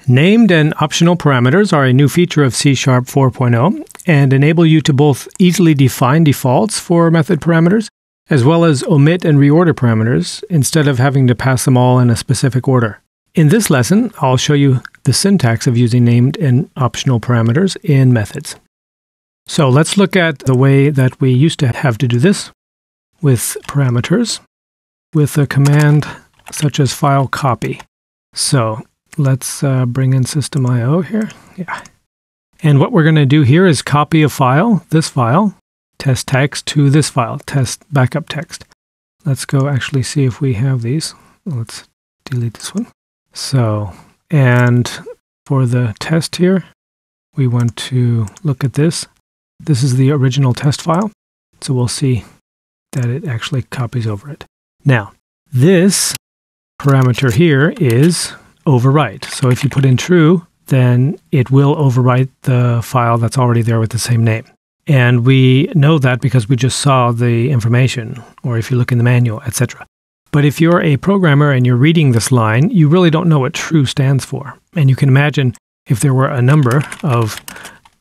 Named and optional parameters are a new feature of C# 4.0 and enable you to both easily define defaults for method parameters, as well as omit and reorder parameters instead of having to pass them all in a specific order. In this lesson, I'll show you the syntax of using named and optional parameters in methods. So let's look at the way that we used to have to do this with parameters with a command such as file copy. So let's bring in system.io here. Yeah. And what we're going to do here is copy a file, this file, test text, to this file, test backup text. Let's go actually see if we have these. Let's delete this one. So, and for the test here, we want to look at this. This is the original test file. So we'll see that it actually copies over it. Now, this parameter here is overwrite. So if you put in true, then it will overwrite the file that's already there with the same name. And we know that because we just saw the information, or if you look in the manual, etc. But if you're a programmer and you're reading this line, you really don't know what true stands for. And you can imagine if there were a number of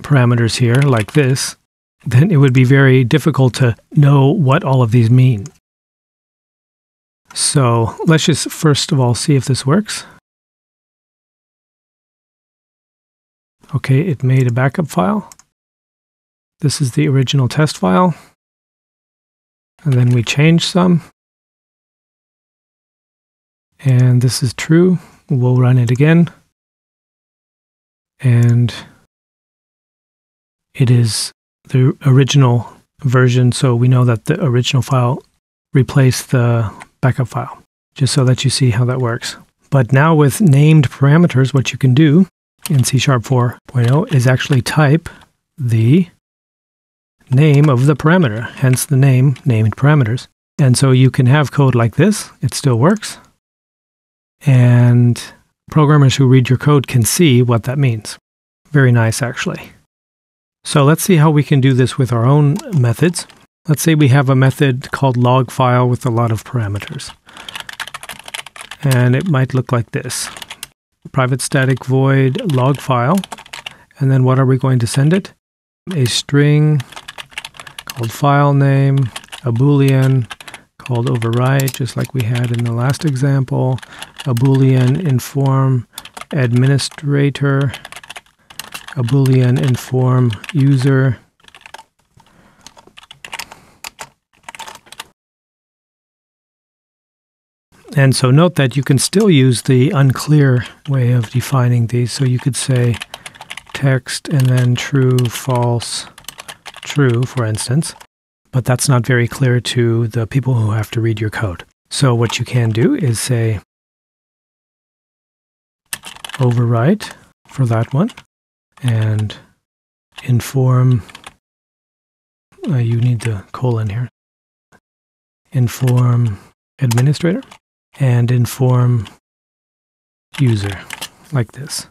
parameters here like this, then it would be very difficult to know what all of these mean. So let's just first of all see if this works. Okay, it made a backup file. This is the original test file. And then we changed some. And this is true. We'll run it again. And it is the original version, so we know that the original file replaced the backup file, just so that you see how that works. But now with named parameters, what you can do in C# 4.0 is actually type the name of the parameter, hence the name, named parameters. And so you can have code like this, it still works. And programmers who read your code can see what that means. Very nice, actually. So let's see how we can do this with our own methods. Let's say we have a method called log file with a lot of parameters. And it might look like this. Private static void log file. And then what are we going to send it? A string called file name, a boolean called overwrite, just like we had in the last example, a boolean inform administrator, a boolean inform user, and so note that you can still use the unclear way of defining these. So you could say text and then true, false, true, for instance. But that's not very clear to the people who have to read your code. So what you can do is say overwrite for that one and inform, you need the colon here, inform administrator and inform user, like this.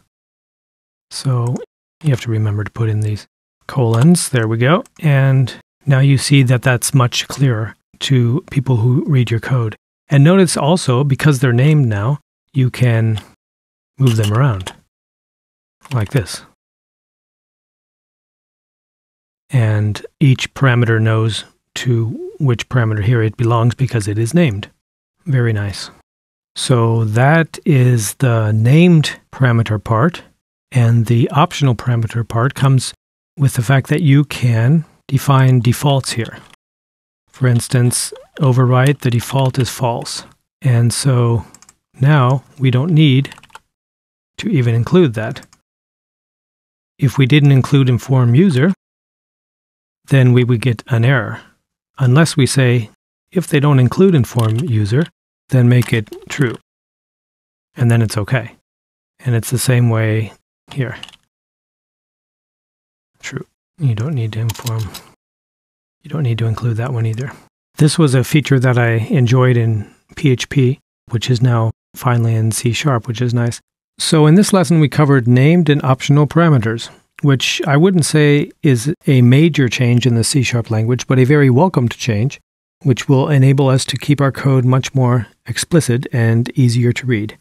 So you have to remember to put in these colons. There we go. And now you see that that's much clearer to people who read your code. And notice also, because they're named now, you can move them around like this. And each parameter knows to which parameter here it belongs because it is named. Very nice. So that is the named parameter part. And the optional parameter part comes with the fact that you can define defaults here. For instance, overwrite, the default is false. And so now we don't need to even include that. If we didn't include inform user, then we would get an error. Unless we say, if they don't include inform user, then make it true. And then it's okay. And it's the same way here. True. You don't need to inform. You don't need to include that one either. This was a feature that I enjoyed in PHP, which is now finally in C#, which is nice. So in this lesson, we covered named and optional parameters, which I wouldn't say is a major change in the C# language, but a very welcomed change, which will enable us to keep our code much more explicit and easier to read.